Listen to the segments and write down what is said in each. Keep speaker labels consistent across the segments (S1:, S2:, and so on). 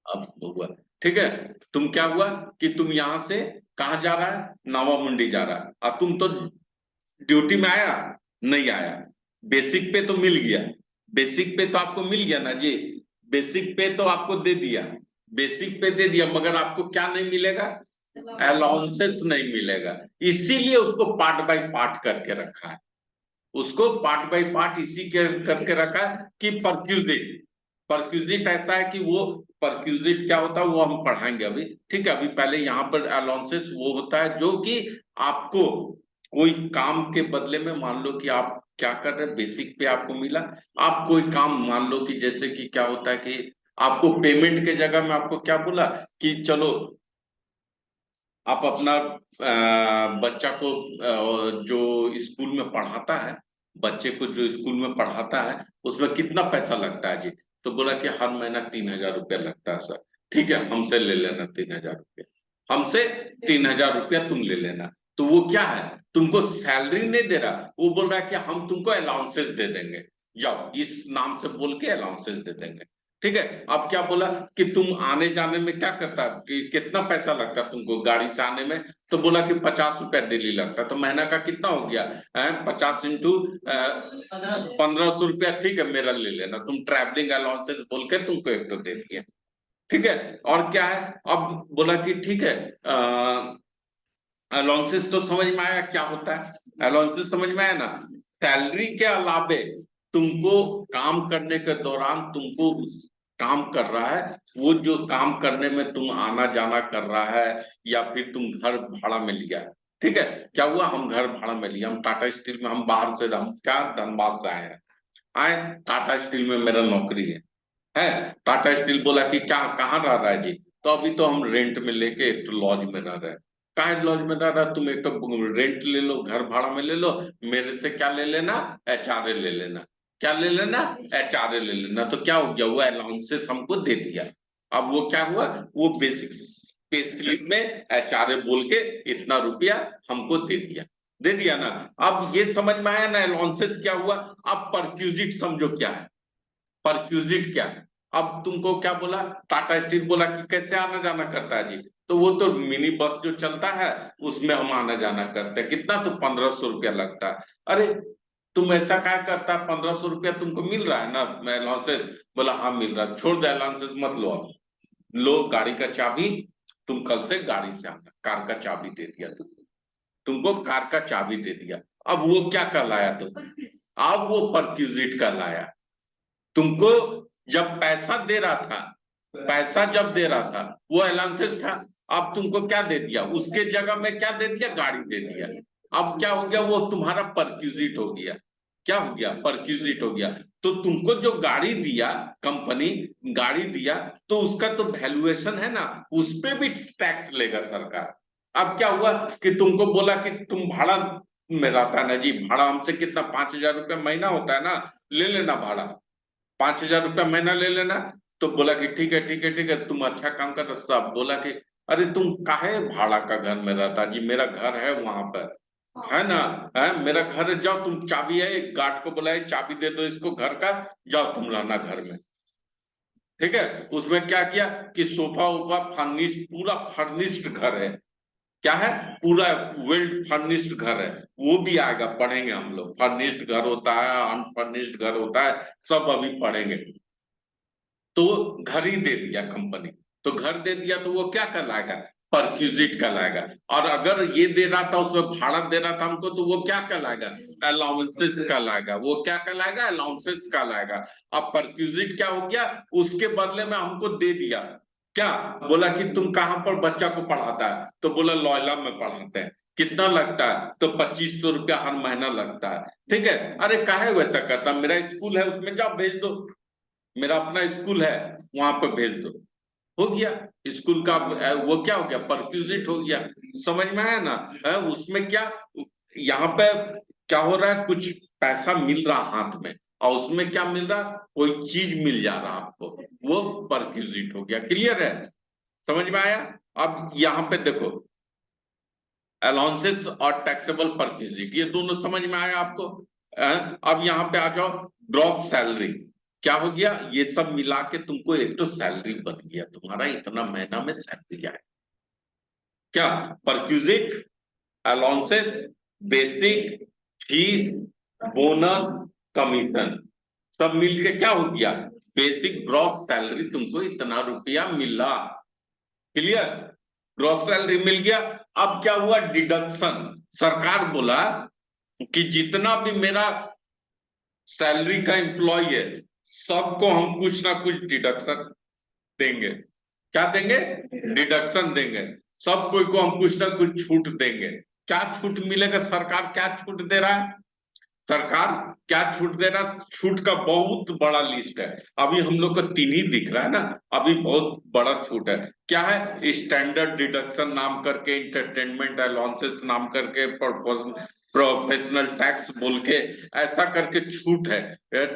S1: अब हुआ, ठीक है। तुम क्या हुआ कि तुम यहां से कहा जा रहा है, नावा मुंडी जा रहा है, और तुम तो ड्यूटी में आया नहीं आया, बेसिक पे तो मिल गया, बेसिक पे तो आपको मिल गया ना जी, बेसिक पे तो आपको दे दिया, बेसिक पे दे दिया, मगर आपको क्या नहीं मिलेगा, अलाउंसेस नहीं मिलेगा। इसीलिए उसको पार्ट बाय पार्ट करके रखा है, उसको पार्ट बाय पार्ट इसी के करके रखा है कि परक्यूजिट, परक्यूजिट ऐसा है कि वो परक्यूजिट क्या होता है वो हम पढ़ाएंगे अभी, ठीक है। अभी पहले यहाँ पर अलाउंसेस वो होता है जो कि आपको कोई काम के बदले में, मान लो कि आप क्या कर रहे हैं, बेसिक पे आपको मिला, आप कोई काम मान लो कि जैसे कि क्या होता है कि आपको पेमेंट के जगह में आपको क्या बोला कि चलो आप अपना बच्चा को जो स्कूल में पढ़ाता है, बच्चे को जो स्कूल में पढ़ाता है उसमें कितना पैसा लगता है जी, तो बोला कि हर महीना 3,000 रुपया लगता है सर, ठीक है हमसे ले लेना 3,000 रुपया, हमसे 3,000 रुपया तुम ले लेना। तो वो क्या है, तुमको सैलरी नहीं दे रहा, वो बोल रहा है कि हम तुमको अलाउंसेस दे देंगे, जाओ इस नाम से बोल के अलाउंसेस दे देंगे, ठीक है। अब क्या बोला कि तुम आने जाने में क्या करता, कि कितना पैसा लगता तुमको गाड़ी से आने में, तो बोला कि 50 रुपया डेली लगता, तो महीना का कितना हो गया, 50 इंटू 1,500 रुपया, ठीक है मेरा ले लेना, तुम ट्रैवलिंग अलाउंसेस बोल के तुमको एक तो दे दिया, ठीक है। और क्या है, अब बोला कि ठीक है, अलाउंसेस तो समझ में आया क्या होता है, अलाउंसेस समझ में आया ना, सैलरी के अलावे तुमको काम करने के दौरान तुमको उस काम कर रहा है, वो जो काम करने में तुम आना जाना कर रहा है, या फिर तुम घर भाड़ा में लिया है, ठीक है। क्या हुआ, हम घर भाड़ा में लिया, हम टाटा स्टील में, हम बाहर से, हम क्या धनबाद से आए हैं, आए टाटा स्टील में मेरा नौकरी है टाटा स्टील बोला कि क्या कहाँ रह रहा है जी, तो अभी तो हम रेंट में लेके एक तो लॉज में रह रहे हैं, कहाँ लॉज में रह रहा है, तुम एक तो रेंट ले लो, घर भाड़ा में ले लो, मेरे से क्या ले लेना, एचआरए ले लेना, क्या ले लेना, एचआरए ले लेना, तो क्या हो गया, वो अलाउंसेस हमको दे दिया। अब वो क्या हुआ, वो बेसिक पे स्लिप में एचआरए बोल के इतना रुपया हमको दे दिया, दे दिया ना। अब ये समझ में आया ना अलाउंसेस क्या हुआ। अब परक्यूजिट समझो क्या है, परक्यूजिट क्या है। अब तुमको क्या बोला, टाटा स्टील बोला कि कैसे आना जाना करता है जी, तो वो तो मिनी बस जो चलता है उसमें हम आना जाना करते हैं, कितना तो 1,500 रुपया लगता है। अरे तुम ऐसा क्या करता है, 1,500 रुपया तुमको मिल रहा है ना, मैं अलाउंसेस, बोला हाँ मिल रहा है, छोड़ दे अलाउंसेस मत लो, अब लो गाड़ी का चाबी, तुम कल से गाड़ी से आना, कार का चाबी दे दिया तुमको कार का चाबी दे दिया। अब वो क्या कहलाया, तुम अब वो परक्यूजिट कहलाया। तुमको जब पैसा दे रहा था, पैसा जब दे रहा था वो अलाउंसेस था, अब तुमको क्या दे दिया, उसके जगह में क्या दे दिया, गाड़ी दे दिया। अब क्या हो गया, वो तुम्हारा परक्यूजिट हो गया, क्या हो गया, परक्यूजिट हो गया। तो तुमको जो गाड़ी दिया, कंपनी गाड़ी दिया, तो उसका तो वैल्यूएशन है ना, उस पे भी टैक्स लेगा सरकार। अब क्या हुआ कि तुमको बोला कि तुम भाड़ा में रहता है ना जी, भाड़ा हमसे कितना, 5,000 रुपया महीना होता है ना, ले लेना भाड़ा, 5,000 रुपया महीना ले लेना। तो बोला कि ठीक है ठीक है ठीक है, तुम अच्छा काम कर, सब बोला कि अरे तुम काहे भाड़ा का घर में रहता जी, मेरा घर है वहां पर, है ना, है मेरा घर है, जाओ तुम चाबी है, एक गार्ड को बुलाए, चाबी दे दो इसको घर का, जाओ तुम रहना घर में, ठीक है। उसमें क्या किया कि सोफा वोफा फर्निश, पूरा फर्निश्ड घर है, क्या है, पूरा वेल फर्निश्ड घर है, वो भी आएगा, पढ़ेंगे हम लोग, फर्निश्ड घर होता है, अनफर्निश्ड घर होता है, सब अभी पढ़ेंगे। तो घर ही दे दिया कंपनी, तो घर दे दिया तो वो क्या कहलाएगा, परक्यूजिट कहलाएगा। और अगर ये दे रहा था, उसमें भाड़ा दे रहा था हमको, तो वो क्या कहलाएगा, अलाउंसेस कहलाएगा, वो क्या कहलाएगा, अलाउंसेस कहलाएगा। अब परक्यूजिट क्या हो गया, उसके बदले में हमको दे दिया, क्या बोला कि तुम कहाँ पर बच्चा को पढ़ाता है, तो बोला लॉयला में पढ़ाते हैं, कितना लगता है, तो 2,500 रुपया हर महीना लगता है, ठीक है। अरे काहे वैसा करता, मेरा स्कूल है उसमें जाओ भेज दो, मेरा अपना स्कूल है वहां पर भेज दो, हो गया स्कूल का, वो क्या हो गया, परक्यूजिट हो गया, समझ में आया ना। उसमें क्या, यहाँ पे क्या हो रहा है, कुछ पैसा मिल रहा हाथ में, और उसमें क्या मिल रहा, कोई चीज मिल जा रहा आपको, वो परक्यूजिट हो गया, क्लियर है, समझ में आया। अब यहाँ पे देखो, अलाउंसेस और टैक्सेबल परक्यूजिट, ये दोनों समझ में आया आपको। अब यहाँ पे आ जाओ, ग्रॉस सैलरी, क्या हो गया, ये सब मिला के तुमको एक तो सैलरी बन गया, तुम्हारा इतना महीना में सैलरी आए। क्या, perquisite, allowances, basic, fees, bonus, commission, सब मिलके क्या हो गया, बेसिक ग्रॉस सैलरी तुमको इतना रुपया मिला। क्लियर, ग्रॉस सैलरी मिल गया। अब क्या हुआ, डिडक्शन। सरकार बोला कि जितना भी मेरा सैलरी का एम्प्लॉय है सबको हम कुछ ना कुछ डिडक्शन देंगे। क्या देंगे, डिडक्शन देंगे। सब कोई को हम कुछ ना कुछ छूट देंगे। क्या छूट मिलेगा, सरकार क्या छूट दे रहा है, सरकार क्या छूट दे रहा है, छूट का बहुत बड़ा लिस्ट है। अभी हम लोग को तीन ही दिख रहा है ना, अभी बहुत बड़ा छूट है। क्या है, स्टैंडर्ड डिडक्शन नाम करके, इंटरटेनमेंट अलाउंसेस नाम करके, प्रोफेशनल टैक्स बोल के, ऐसा करके छूट है।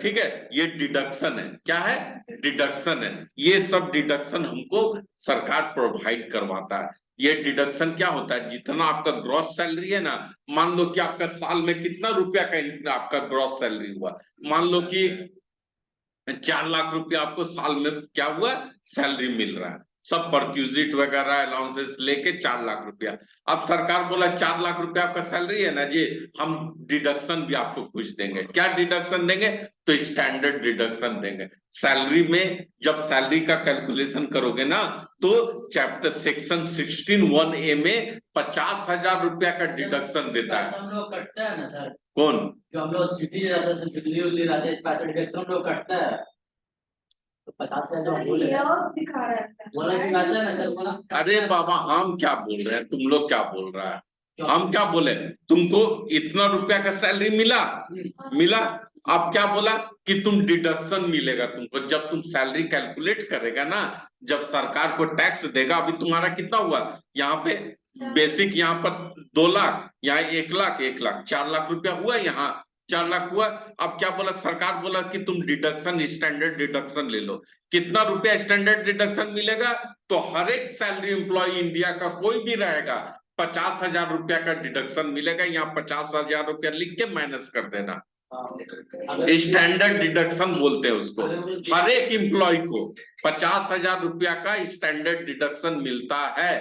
S1: ठीक है, ये डिडक्शन है। क्या है, डिडक्शन है। ये सब डिडक्शन हमको सरकार प्रोवाइड करवाता है। ये डिडक्शन क्या होता है, जितना आपका ग्रॉस सैलरी है ना, मान लो कि आपका साल में कितना रुपया का आपका ग्रॉस सैलरी हुआ, मान लो कि 4 लाख रुपया आपको साल में क्या हुआ, सैलरी मिल रहा है, सब परक्यूजिट वगैरह अलाउंसेस लेके 4 लाख रुपया। अब सरकार बोला 4 लाख रुपया आपका सैलरी है ना जी, हम डिडक्शन भी आपको कुछ देंगे। क्या डिडक्शन देंगे, तो स्टैंडर्ड डिडक्शन देंगे। सैलरी में जब सैलरी का कैलकुलेशन करोगे ना, तो चैप्टर सेक्शन 16(1)(a) में 50,000 रुपया का डिडक्शन देता है।
S2: हम लोग कटता है ना सर,
S1: कौन,
S2: जो हम लोग सिटी रहते हैं, दिल्ली उल्ली रहते हैं, पैसे डिडक्शन हम लोग कटता है, तो 50,000 दिखा रहा है, बोला दिखाता है ना सर, बोला।
S1: अरे बाबा, हम क्या बोल रहे हैं, तुम लोग क्या बोल रहा है, हम क्या बोले, तुमको इतना रुपया का सैलरी मिला, मिला। अब क्या बोला कि तुम डिडक्शन मिलेगा तुमको, जब तुम सैलरी कैलकुलेट करेगा ना, जब सरकार को टैक्स देगा। अभी तुम्हारा कितना हुआ, यहाँ पे बेसिक यहाँ पर 2 लाख, यहाँ 1 लाख, 1 लाख, 4 लाख रुपया हुआ, यहाँ 4 लाख हुआ। अब क्या बोला, सरकार बोला कि तुम डिडक्शन, स्टैंडर्ड डिडक्शन ले लो। कितना रुपया स्टैंडर्ड डिडक्शन मिलेगा, तो हर एक सैलरी एम्प्लॉय इंडिया का कोई भी रहेगा, 50,000 रुपया का डिडक्शन मिलेगा। यहाँ 50,000 रुपया लिख के माइनस कर देना, स्टैंडर्ड डिडक्शन बोलते हैं उसको। हर एक एम्प्लॉय को 50,000 रुपया का स्टैंडर्ड डिडक्शन मिलता है।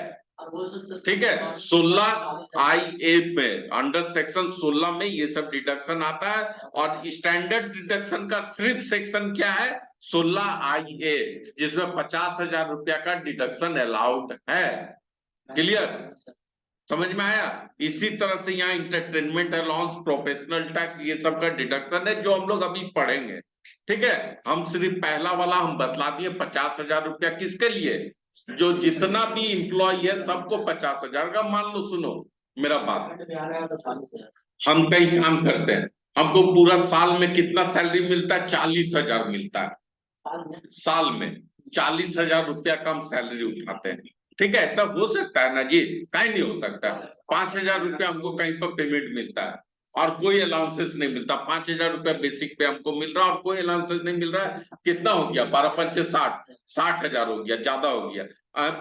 S1: ठीक है, 16(i)(a) में, अंडर सेक्शन 16 में ये सब डिडक्शन आता है। और स्टैंडर्ड डिडक्शन का सिर्फ सेक्शन क्या है, 16(i)(a), जिसमें 50,000 रुपया का डिडक्शन अलाउड है। क्लियर, समझ में आया। इसी तरह से यहाँ इंटरटेनमेंट अलाउंस, प्रोफेशनल टैक्स, ये सब का डिडक्शन है, जो हम लोग अभी पढ़ेंगे। ठीक है, हम सिर्फ पहला वाला हम बतला दिए, 50,000 रुपया किसके लिए, जो जितना भी एम्प्लॉय है सबको 50,000 का। मान लो, सुनो मेरा बात, हम कहीं काम करते हैं, हमको पूरा साल में कितना सैलरी मिलता है, 40,000 मिलता है। साल में 40,000 रुपया का हम सैलरी उठाते हैं। ठीक है, ऐसा हो सकता है ना जी, कहीं नहीं हो सकता। 5,000 रुपया हमको कहीं पर पेमेंट मिलता है और कोई अलाउंसेस नहीं मिलता, 5,000 रुपया बेसिक पे हमको मिल रहा है और कोई अलाउंसेस नहीं मिल रहा है। कितना हो गया, 12×5 = 60, 60,000 हो गया, ज्यादा हो गया।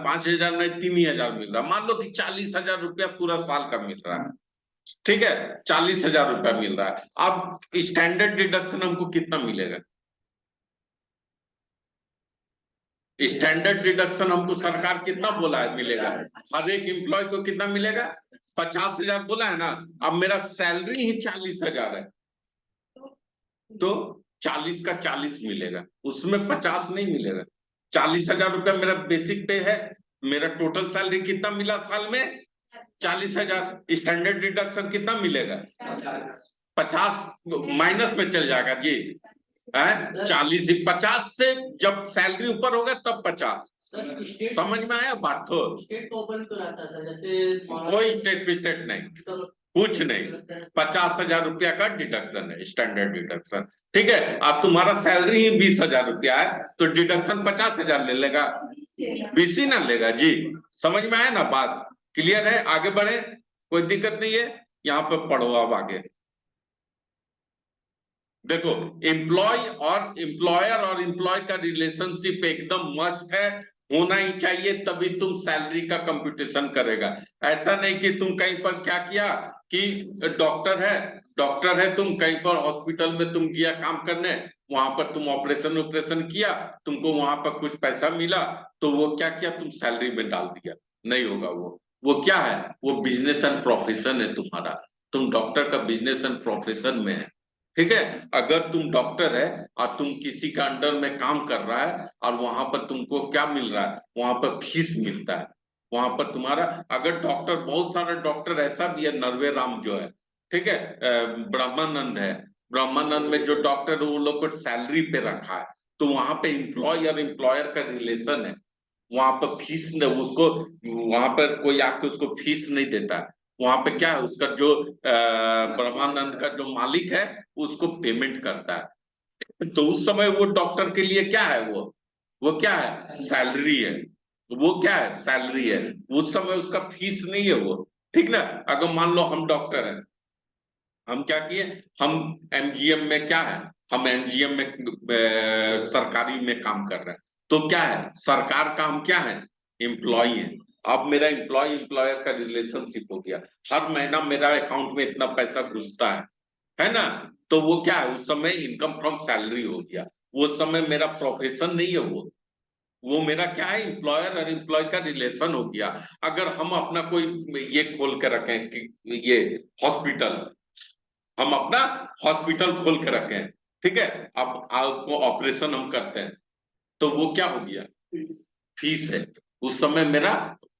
S1: 5,000 में 3,000 मिल रहा है, मान लो कि 40,000 रुपया पूरा साल का मिल रहा है। ठीक है, 40,000 रुपया मिल रहा है। अब स्टैंडर्ड डिडक्शन हमको कितना मिलेगा, स्टैंडर्ड डिडक्शन हमको सरकार कितना बोला है मिलेगा, हर एक एम्प्लॉय को कितना मिलेगा, 50,000 बोला है ना। अब मेरा सैलरी ही 40,000 है, तो 40 का 40 मिलेगा, उसमें 50 नहीं मिलेगा। 40,000 रुपया मेरा बेसिक पे है, मेरा टोटल सैलरी कितना मिला साल में, 40,000। स्टैंडर्ड डिडक्शन कितना मिलेगा, 50 माइनस में चल जाएगा जी, 40 ही 50 से जब सैलरी ऊपर होगा तब 50। समझ में आया बात, तो
S2: स्टेट ओपन तो रहता है सर, जैसे
S1: कोई स्टेट नहीं, कुछ नहीं, 50,000 रुपया का डिडक्शन है, स्टैंडर्ड डिडक्शन। ठीक है, अब तुम्हारा सैलरी ही 20,000 रुपया है, तो डिडक्शन 50,000 ले लेगा, 20 ही ना लेगा जी। समझ में आया ना बात, क्लियर है, आगे बढ़े, कोई दिक्कत नहीं है। यहाँ पे पढ़ो अब आगे, देखो, एम्प्लॉय और एम्प्लॉयर और एम्प्लॉय का रिलेशनशिप एकदम मस्ट है, होना ही चाहिए, तभी तुम सैलरी का कंप्यूटेशन करेगा। ऐसा नहीं कि तुम कहीं पर क्या किया कि डॉक्टर है, डॉक्टर है तुम, कहीं पर हॉस्पिटल में तुम गया काम करने, वहां पर तुम ऑपरेशन किया, तुमको वहां पर कुछ पैसा मिला, तो वो क्या किया, तुम सैलरी में डाल दिया। नहीं होगा वो क्या है, वो बिजनेस एंड प्रोफेशन है तुम्हारा। तुम डॉक्टर का बिजनेस एंड प्रोफेशन में है, ठीक है। अगर तुम डॉक्टर है और तुम किसी का अंडर में काम कर रहा है और वहां पर तुमको क्या मिल रहा है, वहां पर फीस मिलता है, वहां पर तुम्हारा, अगर डॉक्टर, बहुत सारे डॉक्टर ऐसा भी है, नरवे राम जो है, ठीक है, ब्रह्मानंद है, ब्रह्मानंद में जो डॉक्टर है वो लोग को सैलरी पे रखा है, तो वहां पे एम्प्लॉय और एम्प्लॉयर का रिलेशन है, वहां पर फीस उसको, वहां पर कोई आके उसको फीस नहीं देता है, वहां पे क्या है, उसका जो ब्रह्मानंद का जो मालिक है उसको पेमेंट करता है, तो उस समय वो डॉक्टर के लिए क्या है, वो क्या है, सैलरी है, वो क्या है, सैलरी है, उस समय उसका फीस नहीं है वो, ठीक ना। अगर मान लो हम डॉक्टर हैं, हम क्या किए, हम एमजीएम में क्या है, हम एमजीएम में सरकारी में काम कर रहे हैं, तो क्या है, सरकार का हम क्या है, एम्प्लॉय है। अब मेरा एम्प्लॉय एम्प्लॉयर का रिलेशनशिप हो गया, हर महीना मेरा अकाउंट में इतना पैसा घुसता है ना, तो वो क्या है, उस समय इनकम फ्रॉम सैलरी हो गया, वो समय मेरा प्रोफेशन नहीं है वो मेरा क्या है, एम्प्लॉयर और एम्प्लॉय का रिलेशन हो गया। अगर हम अपना कोई ये खोल के रखें कि ये हॉस्पिटल, हम अपना हॉस्पिटल खोल के रखे हैं, ठीक है, अब आपको ऑपरेशन हम करते हैं, तो वो क्या हो गया, फीस है, उस समय मेरा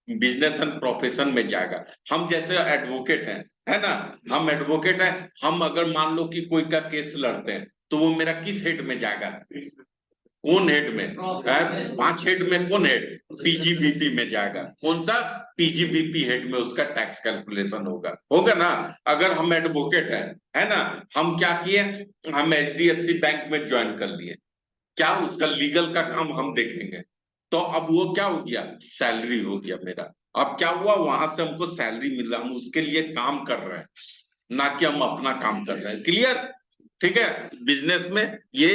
S1: बिजनेस एंड प्रोफेशन में जाएगा। हम जैसे एडवोकेट हैं, है ना, हम एडवोकेट हैं, हम अगर मान लो कि कोई का केस लड़ते हैं, तो वो मेरा किस हेड में जाएगा, कौन हेड में है? 5 हेड में कौन हेड, पीजीबीपी में जाएगा, कौन सा, पीजीबीपी हेड में उसका टैक्स कैलकुलेशन होगा, होगा ना। अगर हम एडवोकेट है ना, हम क्या किए, हम एचडीएफसी बैंक में ज्वाइन कर लिए, क्या उसका लीगल का काम हम देखेंगे, तो अब वो क्या हो गया, सैलरी हो गया मेरा। अब क्या हुआ, वहां से हमको सैलरी मिल रहा, हम उसके लिए काम कर रहे हैं, ना कि हम अपना काम कर रहे हैं, क्लियर, ठीक है। बिजनेस में ये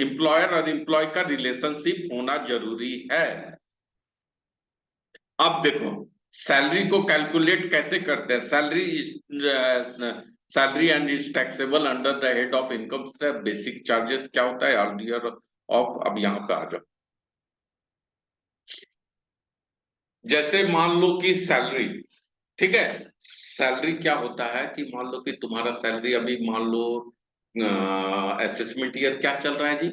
S1: एम्प्लॉयर और एम्प्लॉय का रिलेशनशिप होना जरूरी है। अब देखो, सैलरी को कैलकुलेट कैसे करते हैं, salary and is taxable under the head of income slab, basic charges क्या होता है, अर्लियर ऑफ, अब यहाँ पे आ जाओ, जैसे मान लो कि सैलरी, ठीक है, सैलरी क्या होता है कि मान लो कि तुम्हारा सैलरी अभी मान लो असेसमेंट ईयर क्या चल रहा है जी,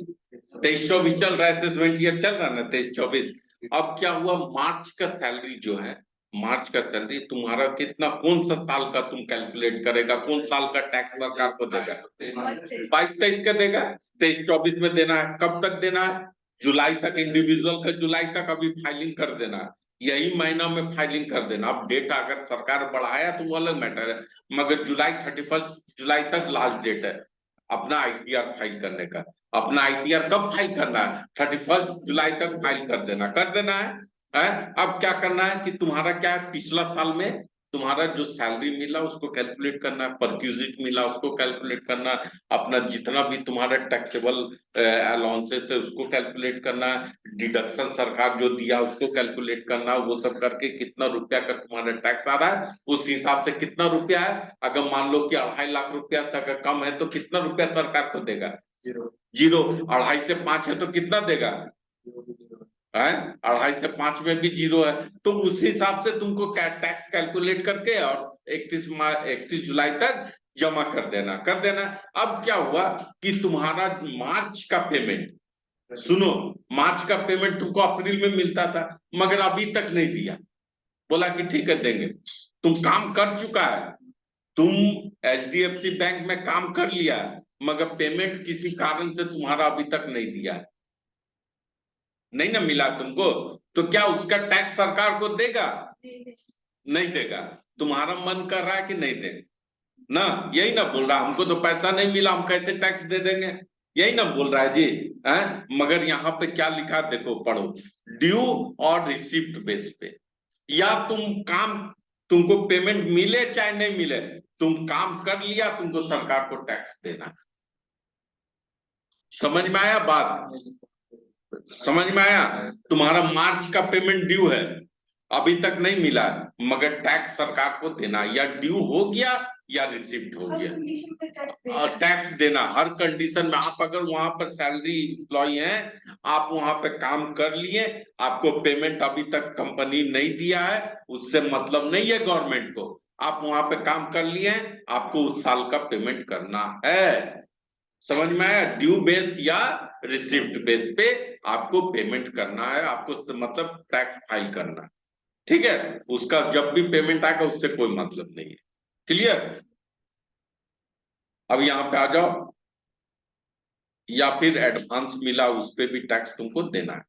S1: 23-24 चल रहा है, असेसमेंट ईयर चल रहा है ना, 23-24। अब क्या हुआ, मार्च का सैलरी जो है, मार्च का सैलरी तुम्हारा कितना, कौन सा साल का तुम कैलकुलेट करेगा, कौन साल का टैक्स सरकार को देगा, 22-23 का देगा, 23-24 में देना है, कब तक देना है, जुलाई तक, इंडिविजुअल का जुलाई तक अभी फाइलिंग कर देना है, यही महीना में फाइलिंग कर देना। अब डेट अगर सरकार बढ़ाया तो वो अलग मैटर है, मगर जुलाई 31 जुलाई तक लास्ट डेट है अपना आईटीआर फाइल करने का। अपना आईटीआर कब फाइल करना है, 31 जुलाई तक फाइल कर देना है? अब क्या करना है कि तुम्हारा क्या है, पिछला साल में तुम्हारा जो सैलरी मिला उसको कैलकुलेट करना है, परक्यूजिट मिला उसको कैलकुलेट करना है, अपना जितना भी तुम्हारा टैक्सेबल अलाउंसेस है उसको कैलकुलेट करना है, डिडक्शन सरकार जो दिया उसको कैलकुलेट करना, वो सब करके कितना रुपया का तुम्हारा टैक्स आ रहा है, उस हिसाब से कितना रुपया है, अगर मान लो कि 2.5 लाख रुपया से अगर कम है तो कितना रुपया सरकार को देगा, जीरो। 2.5 से 5 है तो कितना देगा, है 2.5 से 5 में भी जीरो है, तो उस हिसाब से तुमको टैक्स कैलकुलेट करके और 31 जुलाई तक जमा कर देना। अब क्या हुआ कि तुम्हारा मार्च का पेमेंट, सुनो, मार्च का पेमेंट तुमको अप्रैल में मिलता था मगर अभी तक नहीं दिया, बोला कि ठीक है देंगे, तुम काम कर चुका है, तुम एचडीएफसी बैंक में काम कर लिया मगर पेमेंट किसी कारण से तुम्हारा अभी तक नहीं दिया, नहीं ना मिला तुमको, तो क्या उसका टैक्स सरकार को देगा, नहीं देगा। तुम्हारा मन कर रहा है कि नहीं दे ना, यही ना बोल रहा, हमको तो पैसा नहीं मिला हम कैसे टैक्स दे देंगे, यही ना बोल रहा है जी, मगर यहाँ पे क्या लिखा देखो, पढ़ो, ड्यू और रिसिप्ट बेस पे, या तुमको पेमेंट मिले चाहे नहीं मिले, तुम काम कर लिया, तुमको सरकार को टैक्स देना। समझ में आया बात, समझ में आया, तुम्हारा मार्च का पेमेंट ड्यू है, अभी तक नहीं मिला, मगर टैक्स सरकार को देना, या ड्यू हो गया या रिसिप्ट हो गया। और टैक्स देना हर कंडीशन में। आप अगर वहां पर सैलरी एम्प्लॉय हैं, आप वहां पे काम कर लिए, आपको पेमेंट अभी तक कंपनी नहीं दिया है, उससे मतलब नहीं है गवर्नमेंट को। आप वहां पे काम कर लिए हैं, आपको उस साल का पेमेंट करना है। समझ में आया? ड्यू बेस या रिसिप्ट बेस पे आपको पेमेंट करना है, आपको मतलब टैक्स फाइल करना है। ठीक है, उसका जब भी पेमेंट आएगा उससे कोई मतलब नहीं है। क्लियर? अब यहां पे आ जाओ। या फिर एडवांस मिला, उस पे भी टैक्स तुमको देना है।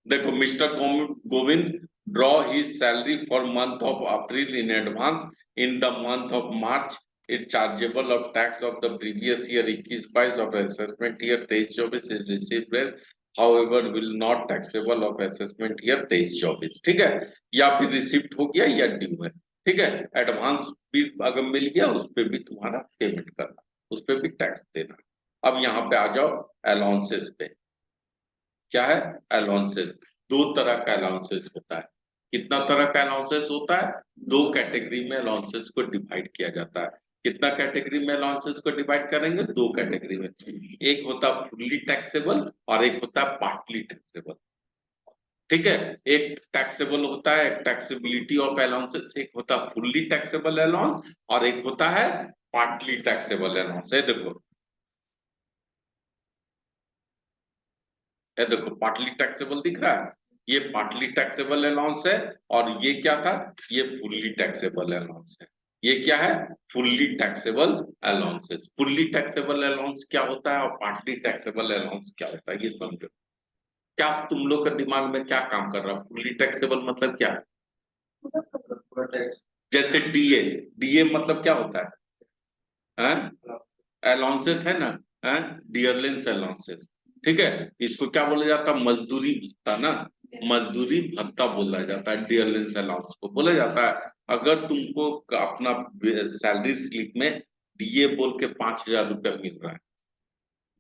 S1: देखो, mister Govind draw his salary for month of April in advance. In the month of March it chargeable of tax of the previous year 21-22 of assessment year 23-24 is received, however will not taxable of assessment year 23-24। ठीक है, या फिर receipt हो गया या due है। ठीक है, एडवांस भी अगर मिल गया उस पर भी तुम्हारा पेमेंट करना, उस पर भी टैक्स देना। अब यहाँ पे आ जाओ अलाउंसेस पे। क्या है? अलाउंसेस। दो तरह का अलाउंसेस होता है। कितना तरह का अलाउंसेस होता है? दो कैटेगरी में अलाउंसेस को डिवाइड किया जाता है। कितना कैटेगरी में अलाउंसेस को डिवाइड करेंगे? दो कैटेगरी में। एक होता है फुल्ली टैक्सेबल और एक होता है पार्टली टैक्सेबल। ठीक है, एक टैक्सेबल होता है टैक्सेबिलिटी ऑफ अलाउंसेस, एक होता है फुल्ली टैक्सेबल अलाउंस और एक होता है पार्टली टैक्सेबल अलाउंस। देखो, ये देखो पार्टली टैक्सेबल दिख रहा है, ये पार्टली टैक्सेबल अलाउंस है। और ये क्या था? ये फुल्ली टैक्सेबल अलाउंस है। ये क्या है? Fully taxable allowances. Fully taxable allowance क्या होता है और पार्टली टैक्सेबल अलाउंस क्या होता है, ये समझो। क्या तुम लोग का दिमाग में क्या काम कर रहा है? फुल्ली टैक्सेबल मतलब क्या? जैसे डीए। डीए मतलब क्या होता है? अलाउंसेस है ना, है डियरलेंस अलाउंसेस। ठीक है, इसको क्या बोला जाता है? मजदूरी भत्ता ना, मजदूरी भत्ता बोला जाता है। डियरलेंस अलाउंस को बोला जाता है। अगर तुमको अपना सैलरी स्लिप में डीए बोल के 5,000 रुपया मिल रहा है,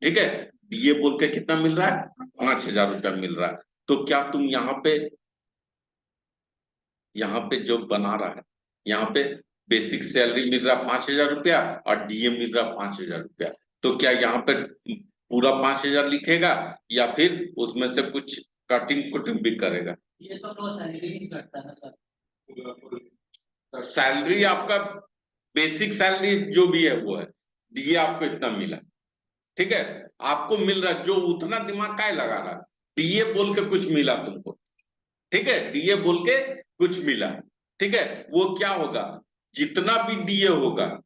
S1: ठीक है, डीए बोल के कितना मिल रहा है? 5,000 रुपया मिल रहा है। तो क्या तुम यहाँ पे जो बना रहा है, यहाँ पे बेसिक सैलरी मिल रहा है 5,000 रुपया और डीए मिल रहा है 5,000 रुपया। तो क्या यहाँ पे पूरा 5,000 लिखेगा या फिर उसमें से कुछ कटिंग कुटिंग भी करेगा?
S2: ये तो सैलरी करता है ना सर।
S1: सैलरी आपका बेसिक सैलरी जो भी है वो है। डीए आपको इतना मिला, ठीक है, आपको मिल रहा जो उतना दिमाग काय लगा रहा। डीए बोल के कुछ मिला तुमको, ठीक है, डीए बोल के कुछ मिला, ठीक है, वो क्या होगा? जितना भी डीए होगा,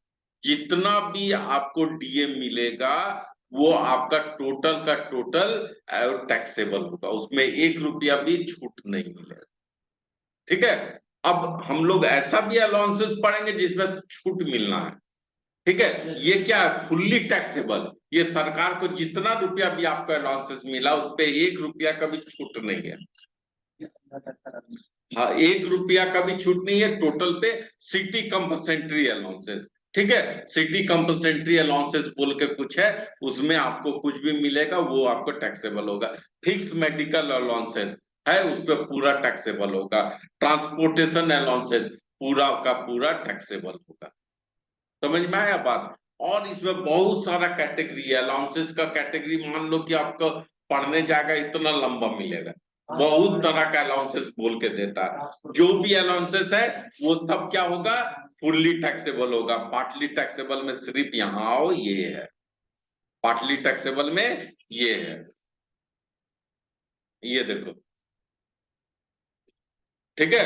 S1: जितना भी आपको डीए मिलेगा, वो आपका टोटल का टोटल टैक्सेबल होगा, उसमें 1 रुपया भी छूट नहीं मिलेगा। ठीक है, अब हम लोग ऐसा भी अलाउंसेस पढ़ेंगे जिसमें छूट मिलना है। ठीक है, ये क्या है? Fully taxable. ये सरकार को जितना रुपया भी आपको अलाउंसेस मिला उस पर 1 रुपया का भी छूट नहीं है। हाँ, 1 रुपया का भी छूट नहीं है टोटल पे। सिटी कंपल्सेंट्री अलाउंसेस, ठीक है, सिटी कंपल्सेंट्री अलाउंसेस बोल के कुछ है, उसमें आपको कुछ भी मिलेगा वो आपको टैक्सेबल होगा। फिक्स मेडिकल अलाउंसेस है, उस पर पूरा टैक्सेबल होगा। ट्रांसपोर्टेशन अलाउंसेस पूरा का पूरा टैक्सेबल होगा। समझ में आया बात? और इसमें बहुत सारा कैटेगरी है अलाउंसेस का। कैटेगरी मान लो कि आपको पढ़ने जाएगा इतना लंबा मिलेगा, बहुत तरह का अलाउंसेस बोल के देता है। जो भी अलाउंसेस है वो सब क्या होगा? फुल्ली टैक्सेबल होगा। पार्टली टैक्सेबल में सिर्फ यहाँ आओ, ये है पार्टली टैक्सेबल में, ये है, ये देखो, ठीक है।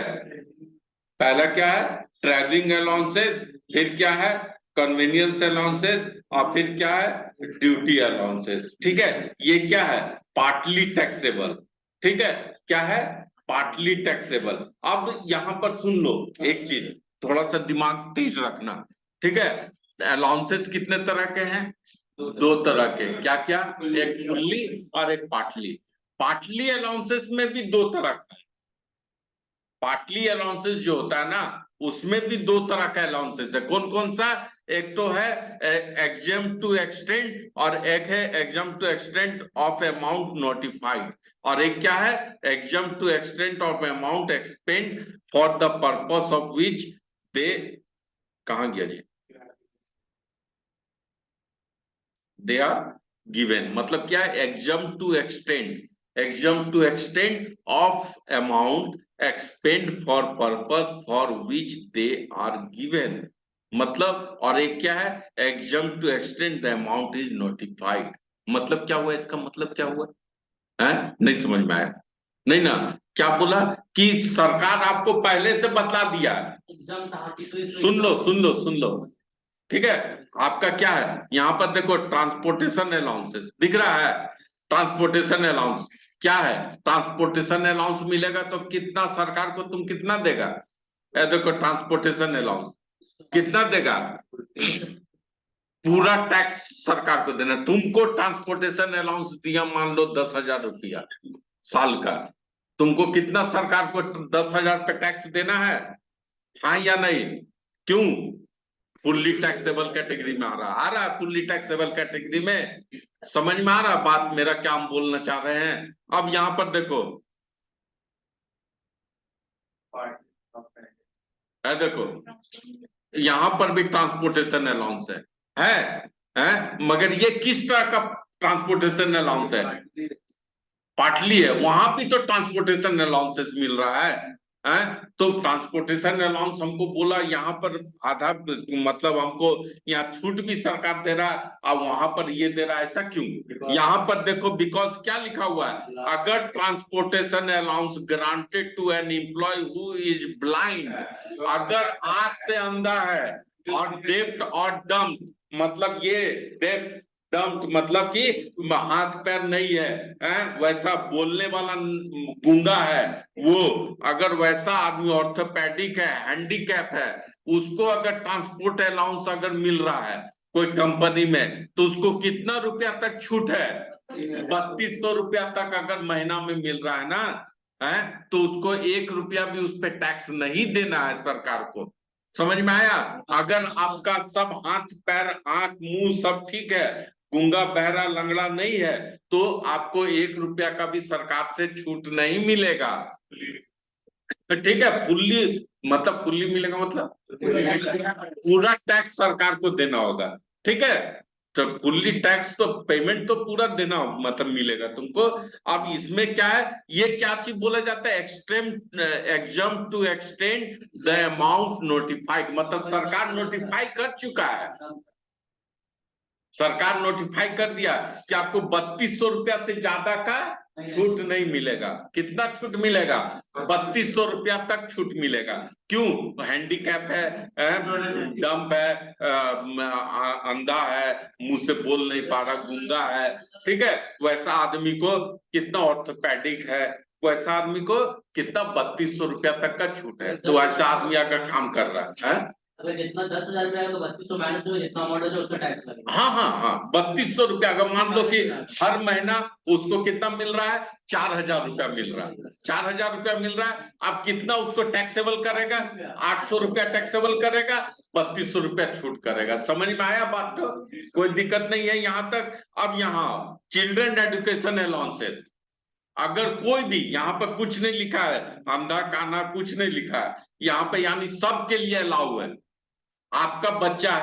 S1: पहला क्या है? ट्रैवलिंग अलाउंसेस, फिर क्या है? कन्वीनियंस अलाउंसेस, और फिर क्या है? Duty allowances. ठीक है, ये क्या है? Partly taxable. ठीक है, क्या है? Partly taxable. अब यहां पर सुन लो एक चीज, थोड़ा सा दिमाग तेज रखना। ठीक है, अलाउंसेस कितने तरह के हैं? दो तरह के। क्या क्या? एक फुल्ली और एक पार्टली। पार्टली अलाउंसेस में भी दो तरह का। पार्टली अलाउंसेस जो होता है ना, उसमें भी दो तरह का अलाउंसेस है। कौन कौन सा? एक तो है एग्जाम टू एक्सटेंड और एक है exam to extend of amount notified, और एक क्या है exam to extend of amount expend for the purpose of which they, कहां गया जी, दे आर गिवन। मतलब क्या है exam to extend of amount expend for purpose for which they are given. मतलब और एक क्या है exam to extend the amount is notified. मतलब क्या हुआ, इसका मतलब क्या हुआ है, नहीं समझ में आया, नहीं ना, क्या बोला कि सरकार आपको पहले से बतला दिया है,
S2: एग्जाम था तो
S1: सुन लो ठीक है। आपका क्या है यहाँ पर देखो ट्रांसपोर्टेशन अलाउंसेस दिख रहा है, ट्रांसपोर्टेशन अलाउंस क्या है, ट्रांसपोर्टेशन अलाउंस मिलेगा तो कितना सरकार को तुम कितना देगा, ये देखो ट्रांसपोर्टेशन अलाउंस कितना देगा, पूरा टैक्स सरकार को देना। तुमको ट्रांसपोर्टेशन अलाउंस दिया मान लो 10,000 रुपया साल का, तुमको कितना सरकार को 10,000 पे टैक्स देना है, हाँ या नहीं, क्यों, फुल्ली टैक्सेबल कैटेगरी में आ रहा है फुल्ली टैक्सेबल कैटेगरी में, समझ में आ रहा बात मेरा क्या हम बोलना चाह रहे हैं। अब यहां पर देखो देखो यहां पर भी ट्रांसपोर्टेशन अलाउंस है मगर ये किस तरह का ट्रांसपोर्टेशन अलाउंस है, पार्टली है, वहां भी तो ट्रांसपोर्टेशन अलाउंसेस मिल रहा है तो ट्रांसपोर्टेशन अलाउंस हमको बोला यहाँ पर आधा, मतलब हमको यहाँ छूट भी सरकार दे रहा है और वहां पर ये दे रहा है, ऐसा क्यों, यहाँ पर देखो बिकॉज क्या लिखा हुआ है, अगर transportation allowance granted to an employee who is blind, अगर आंख से अंधा है और डेफ्ट और डम्ब, मतलब ये डेफ्ट डम्प मतलब कि हाथ पैर नहीं है वैसा बोलने वाला गूंगा है, वो अगर वैसा आदमी ऑर्थोपेडिक है हैंडीकैप है, उसको अगर ट्रांसपोर्ट अलाउंस अगर मिल रहा है कोई कंपनी में तो उसको कितना रुपया तक छूट है, 3200 रुपया तक अगर महीना में मिल रहा है ना तो उसको 1 रुपया भी उस पर टैक्स नहीं देना है सरकार को, समझ में आया। अगर आपका सब हाथ पैर आंख मुंह सब ठीक है, गूंगा बहरा लंगड़ा नहीं है, तो आपको 1 रुपया का भी सरकार से छूट नहीं मिलेगा, ठीक है, फुल्ली मतलब फुल्ली मिलेगा मतलब पूरा टैक्स सरकार को देना होगा, ठीक है, तो फुल्ली टैक्स तो पेमेंट तो पूरा देना मतलब मिलेगा तुमको। अब इसमें क्या है, ये क्या चीज बोला जाता है, extreme exam to extend the amount notified, मतलब सरकार नोटिफाई कर चुका है, सरकार नोटिफाई कर दिया कि आपको 3200 रुपया से ज्यादा का छूट नहीं मिलेगा, कितना छूट मिलेगा, 3200 रुपया तक छूट मिलेगा, क्यों, हैंडीकैप है डम्प है अंधा है मुंह से बोल नहीं पा रहा गूंगा है, ठीक है, वैसा आदमी को कितना ऑर्थोपेडिक है वैसा आदमी को कितना 3200 रुपया तक का छूट है, तो ऐसा आदमी अगर काम कर रहा है
S2: अगर जितना 10,000 रुपया है तो 3200 माइनस में जितना अमाउंट है उसका टैक्स लगेगा।
S1: हाँ 3200 रुपया, अगर मान लो कि हर महीना उसको कितना मिल रहा है, 4,000 रुपया मिल रहा है, 4,000 रुपया मिल रहा है, अब कितना उसको टैक्सेबल करेगा, 800 रुपया टैक्सेबल करेगा, 3200 रुपया छूट करेगा, समझ में आया बात, तो कोई दिक्कत नहीं है यहाँ तक। अब यहाँ चिल्ड्रन एजुकेशन अलाउंसेस, अगर कोई भी यहाँ पर कुछ नहीं लिखा है अंधा काना कुछ नहीं लिखा है यहाँ पे, यानी सबके लिए अलाउ है, आपका बच्चा है